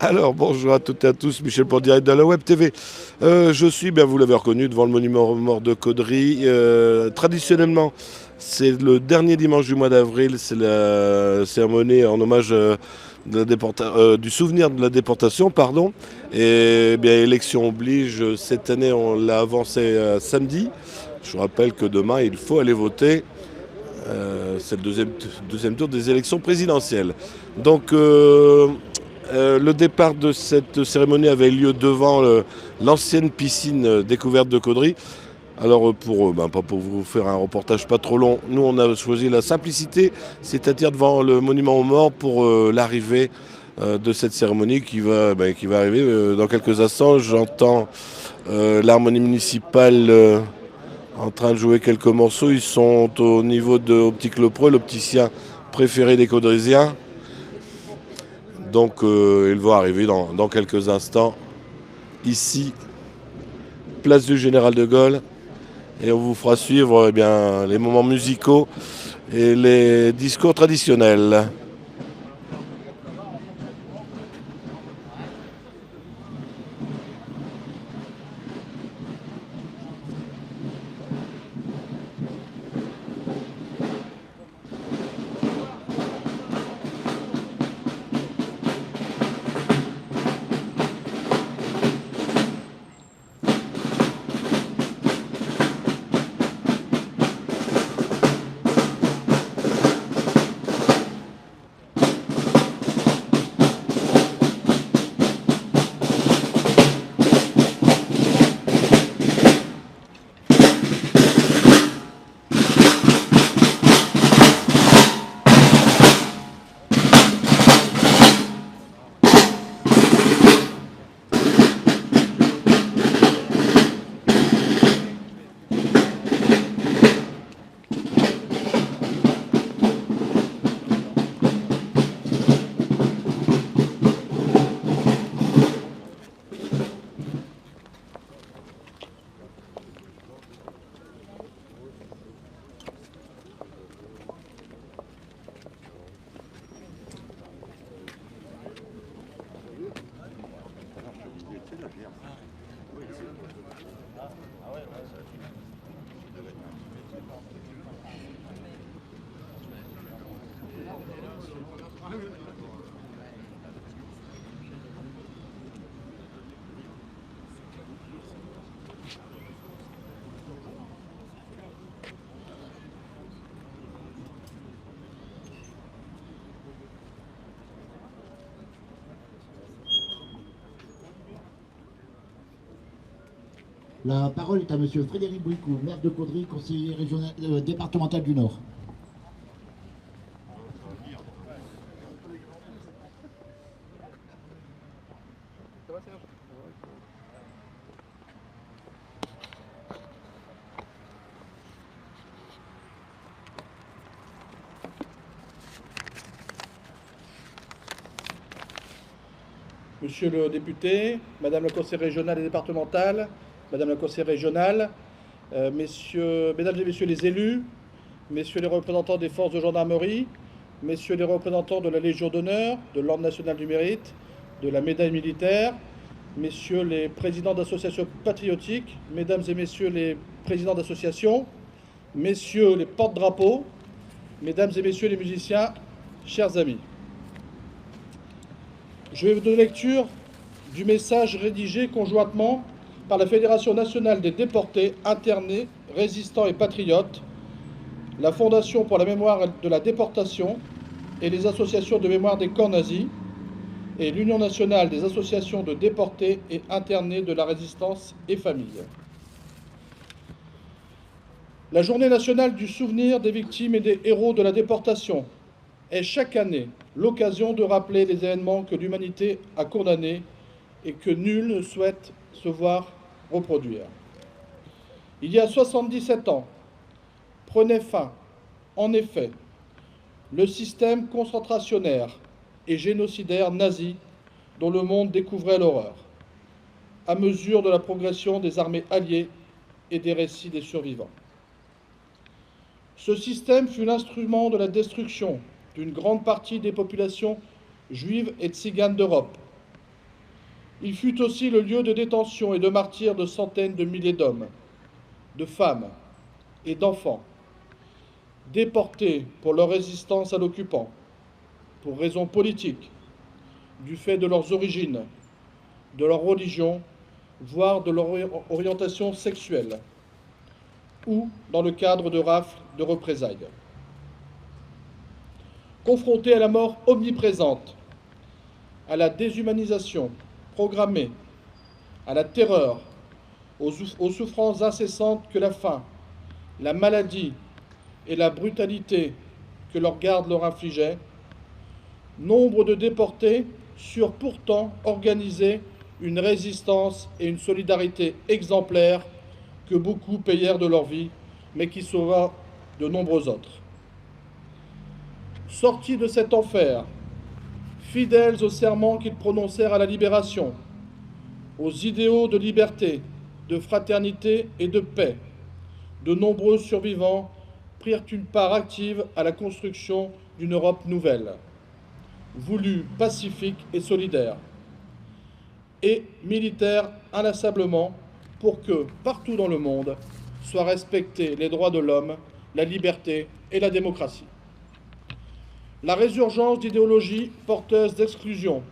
Alors, bonjour à toutes et à tous, Michel pour direct de la Web TV. Je suis, bien vous l'avez reconnu, devant le monument aux morts de Caudry. Traditionnellement, c'est le dernier dimanche du mois d'avril, c'est la cérémonie en hommage du souvenir de la déportation, pardon. Et bien, élection oblige, cette année on l'a avancé à samedi. Je vous rappelle que demain, il faut aller voter. C'est le deuxième tour des élections présidentielles. Donc, le départ de cette cérémonie avait lieu devant l'ancienne piscine découverte de Caudry. Alors pas pour vous faire un reportage pas trop long, nous on a choisi la simplicité, c'est-à-dire devant le monument aux morts pour l'arrivée de cette cérémonie qui va arriver dans quelques instants. J'entends l'harmonie municipale en train de jouer quelques morceaux. Ils sont au niveau de Optique Le Preux, l'opticien préféré des Caudrysiens. Donc ils vont arriver dans quelques instants ici, place du Général de Gaulle. Et on vous fera suivre les moments musicaux et les discours traditionnels. La parole est à Monsieur Frédéric Bricou, maire de Caudry, conseiller régional, départemental du Nord. Monsieur le député, Madame la conseillère régionale et départementale, Madame la conseillère régionale, Mesdames et Messieurs les élus, Messieurs les représentants des forces de gendarmerie, Messieurs les représentants de la Légion d'honneur, de l'Ordre national du mérite, de la médaille militaire, Messieurs les présidents d'associations patriotiques, Mesdames et Messieurs les présidents d'associations, Messieurs les porte-drapeaux, Mesdames et Messieurs les musiciens, chers amis. Je vais vous donner lecture du message rédigé conjointement par la Fédération nationale des déportés, internés, résistants et patriotes, la Fondation pour la mémoire de la déportation et les associations de mémoire des camps nazis, et l'Union nationale des associations de déportés et internés de la résistance et familles. La journée nationale du souvenir des victimes et des héros de la déportation est chaque année l'occasion de rappeler les événements que l'humanité a condamnés et que nul ne souhaite se voir reproduire. Il y a 77 ans, prenait fin, en effet, le système concentrationnaire et génocidaire nazi dont le monde découvrait l'horreur, à mesure de la progression des armées alliées et des récits des survivants. Ce système fut l'instrument de la destruction d'une grande partie des populations juives et tziganes d'Europe, Il fut aussi le lieu de détention et de martyrs de centaines de milliers d'hommes, de femmes et d'enfants, déportés pour leur résistance à l'occupant, pour raisons politiques, du fait de leurs origines, de leur religion, voire de leur orientation sexuelle, ou dans le cadre de rafles de représailles. Confrontés à la mort omniprésente, à la déshumanisation programmée, à la terreur, aux souffrances incessantes que la faim, la maladie et la brutalité que leurs gardes leur infligeaient, nombre de déportés surent pourtant organiser une résistance et une solidarité exemplaires que beaucoup payèrent de leur vie, mais qui sauva de nombreux autres. Sortis de cet enfer, fidèles aux serments qu'ils prononcèrent à la libération, aux idéaux de liberté, de fraternité et de paix, de nombreux survivants prirent une part active à la construction d'une Europe nouvelle, voulue pacifique et solidaire, et militaire inlassablement pour que, partout dans le monde, soient respectés les droits de l'homme, la liberté et la démocratie. La résurgence d'idéologies porteuses d'exclusion,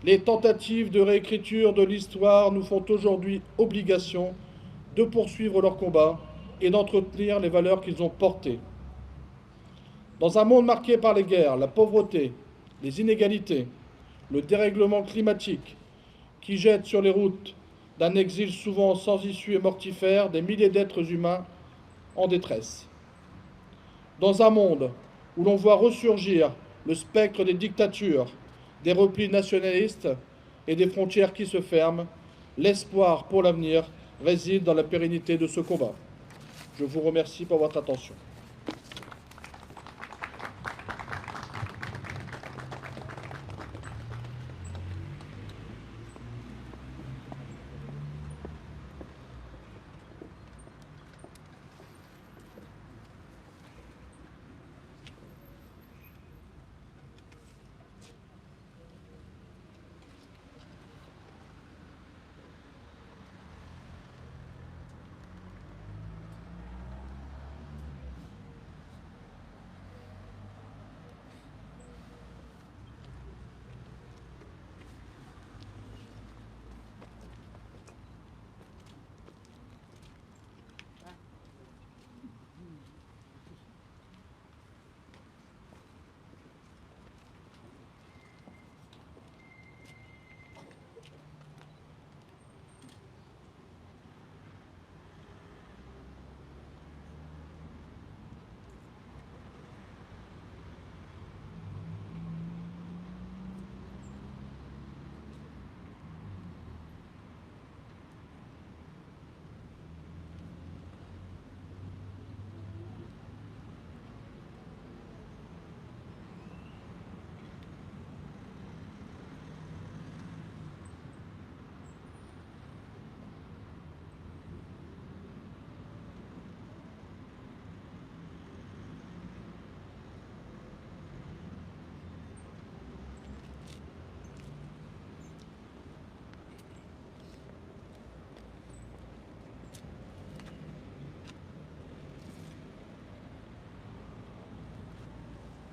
les tentatives de réécriture de l'histoire nous font aujourd'hui obligation de poursuivre leur combat et d'entretenir les valeurs qu'ils ont portées. Dans un monde marqué par les guerres, la pauvreté, les inégalités, le dérèglement climatique, qui jette sur les routes d'un exil souvent sans issue et mortifère des milliers d'êtres humains en détresse. Dans un monde où l'on voit ressurgir le spectre des dictatures, des replis nationalistes et des frontières qui se ferment, l'espoir pour l'avenir réside dans la pérennité de ce combat. Je vous remercie pour votre attention.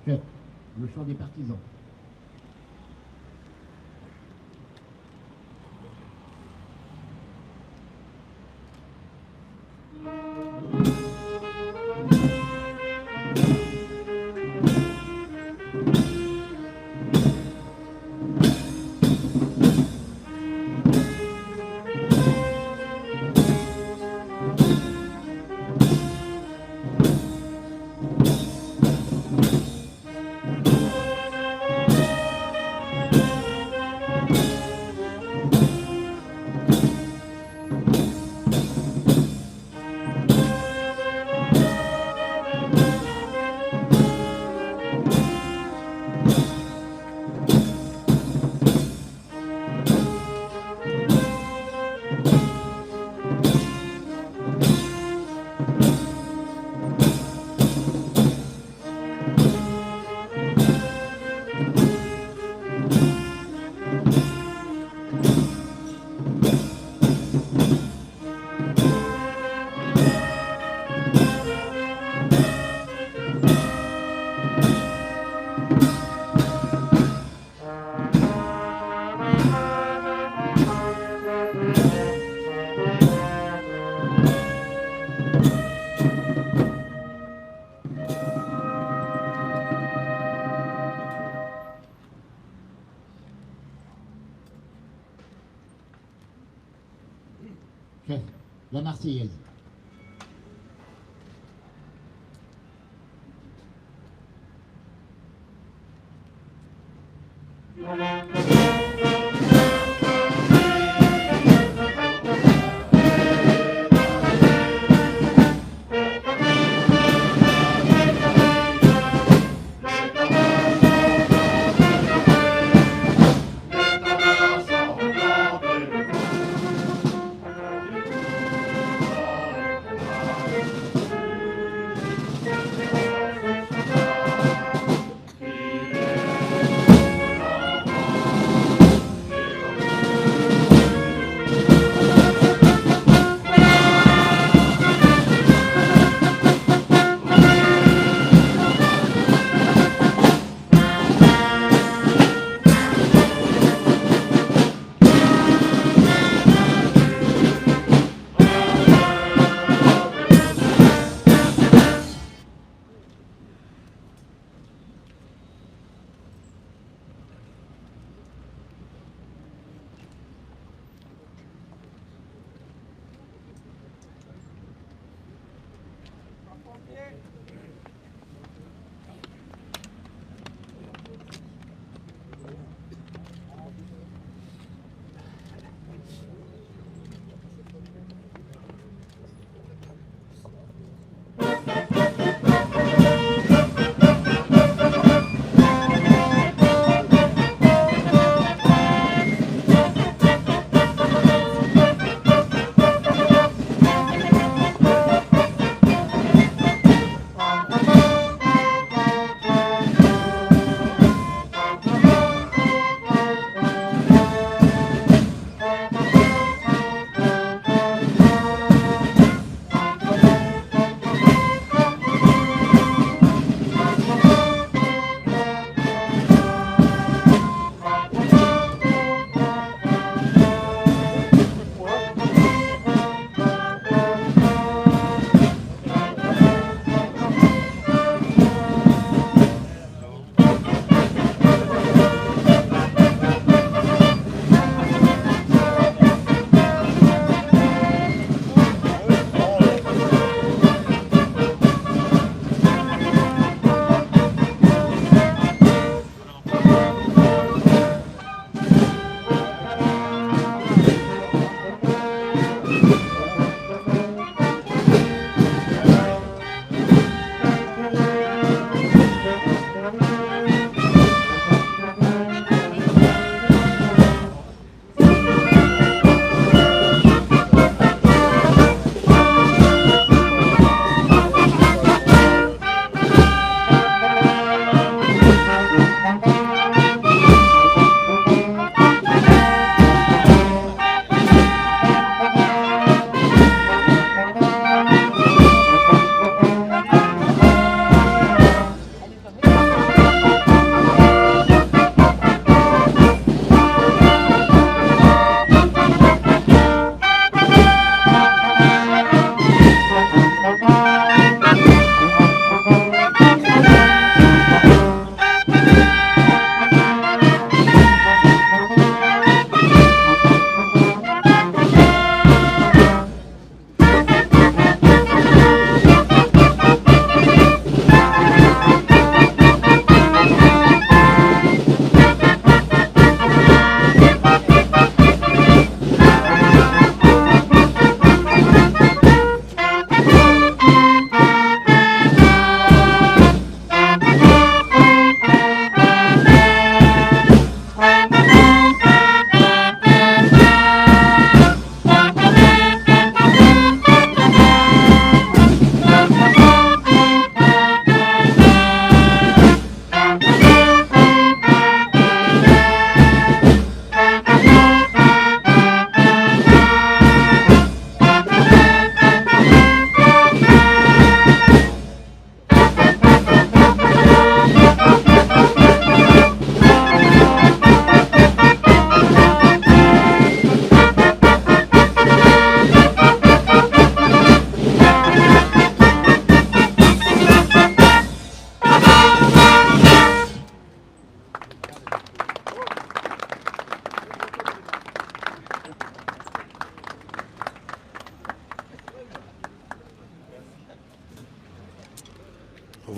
Chef, le chant des partisans. Prêt. La Marseillaise.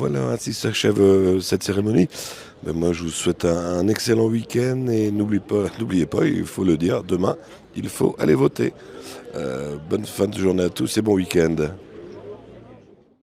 Voilà, ainsi s'achève cette cérémonie. Ben, moi, je vous souhaite un excellent week-end et n'oubliez pas, il faut le dire, demain, il faut aller voter. Bonne fin de journée à tous et bon week-end.